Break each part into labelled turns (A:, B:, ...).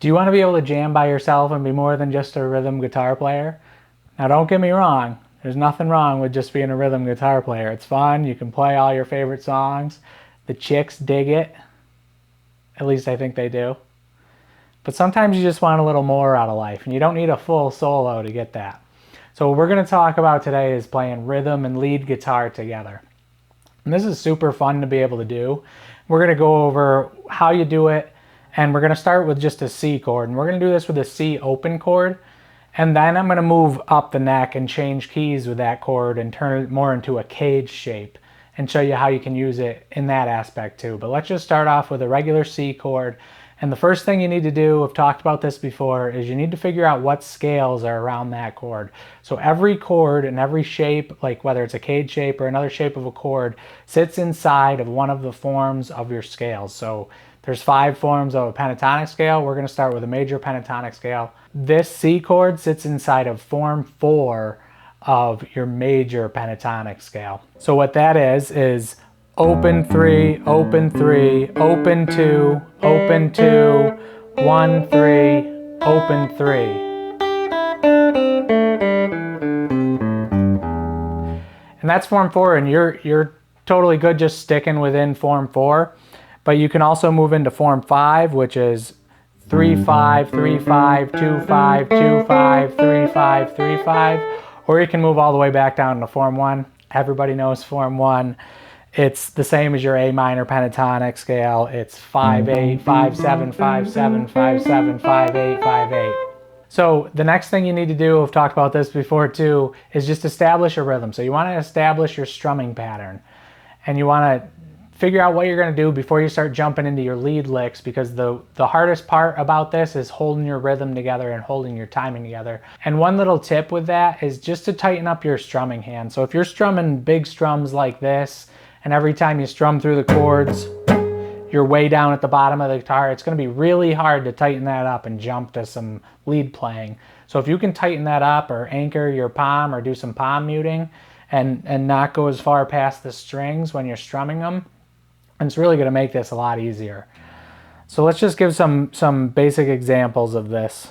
A: Do you want to be able to jam by yourself and be more than just a rhythm guitar player? Now don't get me wrong, there's nothing wrong with just being a rhythm guitar player. It's fun, you can play all your favorite songs. The chicks dig it. At least I think they do. But sometimes you just want a little more out of life, and you don't need a full solo to get that. So what we're going to talk about today is playing rhythm and lead guitar together. And this is super fun to be able to do. We're going to go over how you do it, and we're going to start with just a C chord. And we're going to do this with a C open chord, and then I'm going to move up the neck and change keys with that chord and turn it more into a cage shape and show you how you can use it in that aspect too. But let's just start off with a regular C chord. And the first thing you need to do, I've talked about this before, is you need to figure out what scales are around that chord. So every chord and every shape, like whether it's a cage shape or another shape of a chord, sits inside of one of the forms of your scales. So there's 5 forms of a pentatonic scale. We're going to start with a major pentatonic scale. This C chord sits inside of form 4 of your major pentatonic scale. So what that is open 3, open 3, open 2, open 2, 1, 3, open 3. And that's form 4, and you're totally good just sticking within form 4. But you can also move into form 5, which is 3, 5, 3, 5, 2, 5, 2, 5, 3, 5, 3, 5. Or you can move all the way back down to form 1. Everybody knows form 1. It's the same as your A minor pentatonic scale. It's 5, 8, 5, 7, 5, 7, 5, 7, 5, 8, 5, 8. So the next thing you need to do, I've talked about this before too, is just establish a rhythm. So you want to establish your strumming pattern. And you want to figure out what you're going to do before you start jumping into your lead licks, because the hardest part about this is holding your rhythm together and holding your timing together. And one little tip with that is just to tighten up your strumming hand. So if you're strumming big strums like this, and every time you strum through the chords, you're way down at the bottom of the guitar, it's going to be really hard to tighten that up and jump to some lead playing. So if you can tighten that up or anchor your palm or do some palm muting and not go as far past the strings when you're strumming them, it's really going to make this a lot easier. So let's just give some basic examples of this.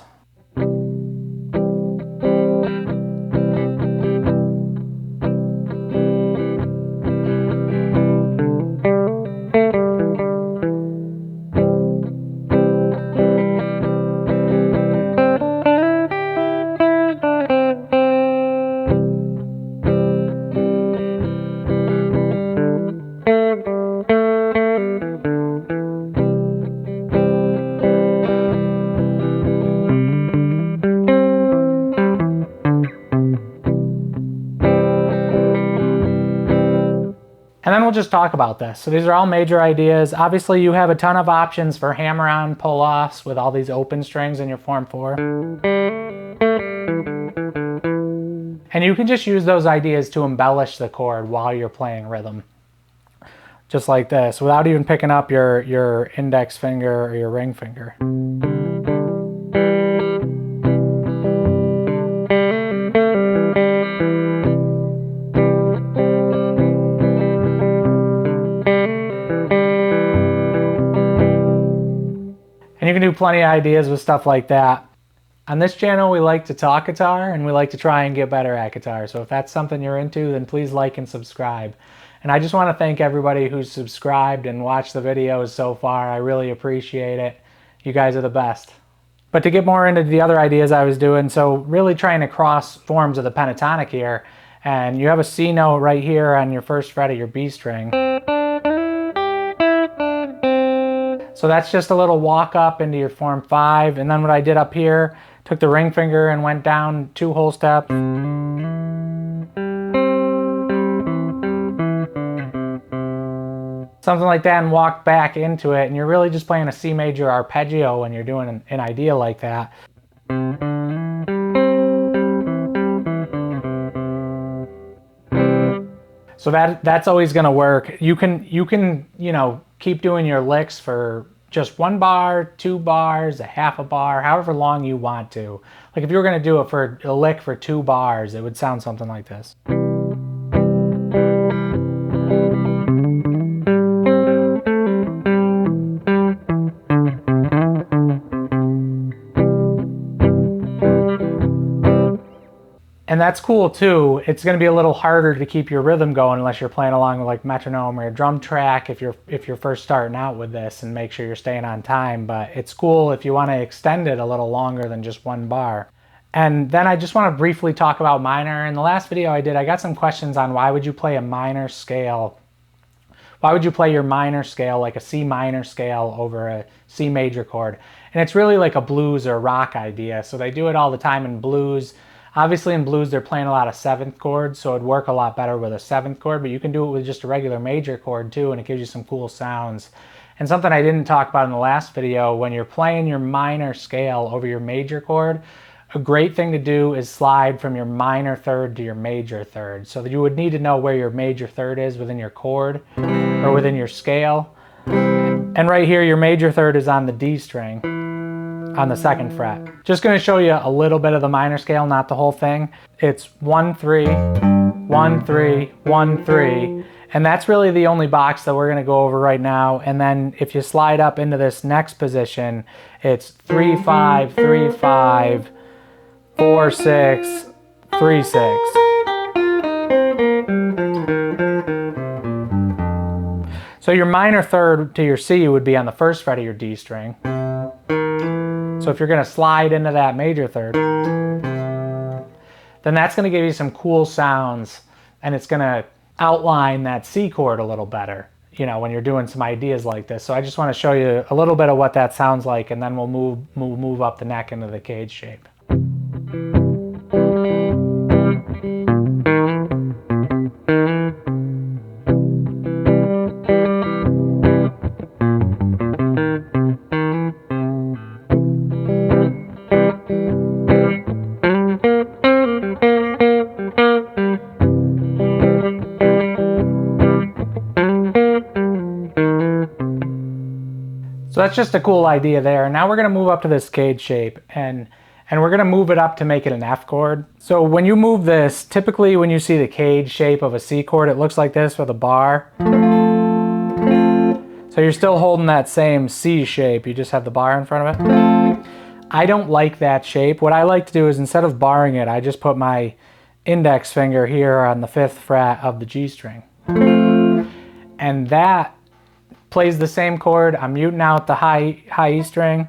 A: And then we'll just talk about this. So these are all major ideas. Obviously you have a ton of options for hammer-on pull-offs with all these open strings in your form 4. And you can just use those ideas to embellish the chord while you're playing rhythm. Just like this, without even picking up your index finger or your ring finger. And you can do plenty of ideas with stuff like that. On this channel, we like to talk guitar and we like to try and get better at guitar. So if that's something you're into, then please like and subscribe. And I just want to thank everybody who's subscribed and watched the videos so far. I really appreciate it. You guys are the best. But to get more into the other ideas I was doing, so really trying to cross forms of the pentatonic here. And you have a C note right here on your first fret of your B string. So that's just a little walk up into your form 5. And then what I did up here, took the ring finger and went down 2 whole steps. Something like that, and walked back into it. And you're really just playing a C major arpeggio when you're doing an idea like that. So that's always going to work. You can, you know, keep doing your licks for just 1 bar, 2 bars, a half a bar, however long you want to. Like if you were going to do it for a lick for 2 bars, it would sound something like this. And that's cool too. It's going to be a little harder to keep your rhythm going unless you're playing along with like metronome or a drum track if you're first starting out with this, and make sure you're staying on time. But it's cool if you want to extend it a little longer than just one bar. And then I just want to briefly talk about minor. In the last video I did, I got some questions on why would you play a minor scale. Why would you play your minor scale, like a C minor scale, over a C major chord? And it's really like a blues or rock idea. So they do it all the time in blues. Obviously in blues they're playing a lot of 7th chords, so it'd work a lot better with a 7th chord, but you can do it with just a regular major chord too, and it gives you some cool sounds. And something I didn't talk about in the last video, when you're playing your minor scale over your major chord, a great thing to do is slide from your minor third to your major third. So that you would need to know where your major third is within your chord or within your scale. And right here, your major third is on the D string on the 2nd fret. Just going to show you a little bit of the minor scale, not the whole thing. It's 1 3 1 3 1 3, and that's really the only box that we're going to go over right now. And then if you slide up into this next position, it's 3 5 3 5 4 6 3 6. So your minor third to your C would be on the 1st fret of your D string. So if you're going to slide into that major third, then that's going to give you some cool sounds, and it's going to outline that C chord a little better, you know, when you're doing some ideas like this. So I just want to show you a little bit of what that sounds like, and then we'll move up the neck into the cage shape. So that's just a cool idea there. Now we're going to move up to this cage shape, and we're going to move it up to make it an F chord. So when you move this, typically when you see the cage shape of a C chord, it looks like this with a bar. So you're still holding that same C shape, you just have the bar in front of it. I don't like that shape. What I like to do is, instead of barring it, I just put my index finger here on the 5th fret of the G string. And that plays the same chord. I'm muting out the high E string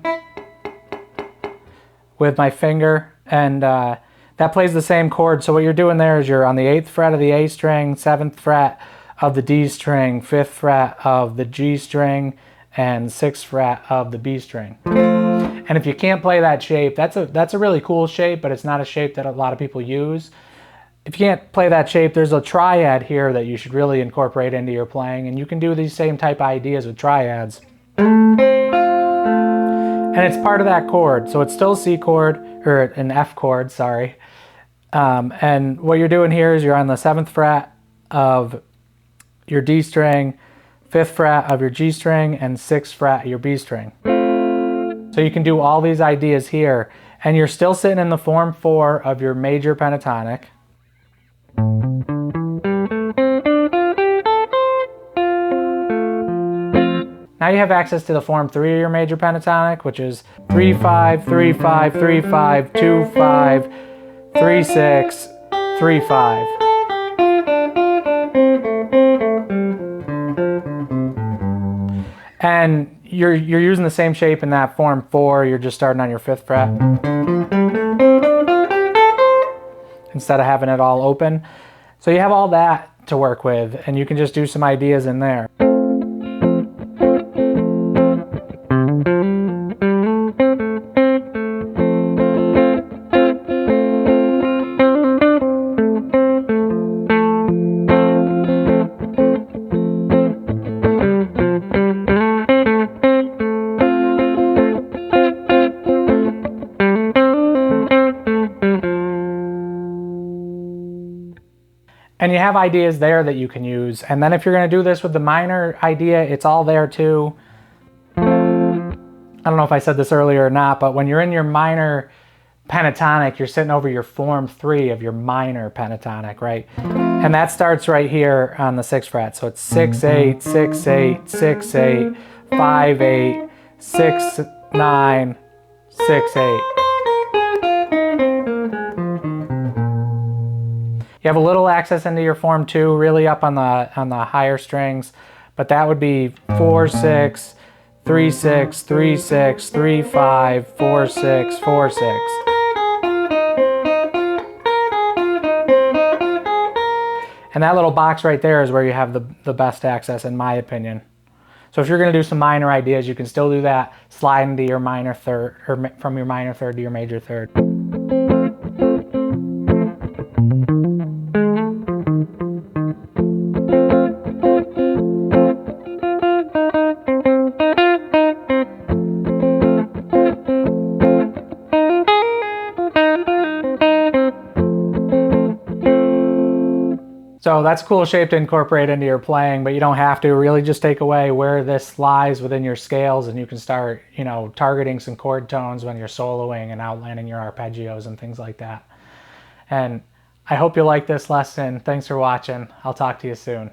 A: with my finger, and that plays the same chord. So what you're doing there is you're on the 8th fret of the A string, 7th fret of the D string, 5th fret of the G string, and 6th fret of the B string. And if you can't play that shape, that's a really cool shape, but it's not a shape that a lot of people use. If you can't play that shape, there's a triad here that you should really incorporate into your playing, and you can do these same type ideas with triads. And it's part of that chord, so it's still a C chord, or an F chord, sorry. And what you're doing here is you're on the 7th fret of your D string, 5th fret of your G string, and 6th fret of your B string. So you can do all these ideas here, and you're still sitting in the form 4 of your major pentatonic. Now you have access to the form 3 of your major pentatonic, which is 3 5 3 5 3 5 2 5 3 6 3 5. And you're using the same shape in that form 4. You're just starting on your 5th fret instead of having it all open. So you have all that to work with, and you can just do some ideas in there. And you have ideas there that you can use. And then if you're going to do this with the minor idea, it's all there too. I don't know if I said this earlier or not, but when you're in your minor pentatonic, you're sitting over your form 3 of your minor pentatonic, right? And that starts right here on the 6th fret. So it's 6 8 6 8 6 8 5 8 6 9 6 8. You have a little access into your form 2, really up on the higher strings, but that would be 4/6, 3/6, 3/6, 3/5, 4/6, 4/6. And that little box right there is where you have the best access, in my opinion. So if you're going to do some minor ideas, you can still do that, slide into your minor third, or from your minor third to your major third. So that's a cool shape to incorporate into your playing, but you don't have to. Really just take away where this lies within your scales, and you can start, you know, targeting some chord tones when you're soloing and outlining your arpeggios and things like that. And I hope you like this lesson. Thanks for watching. I'll talk to you soon.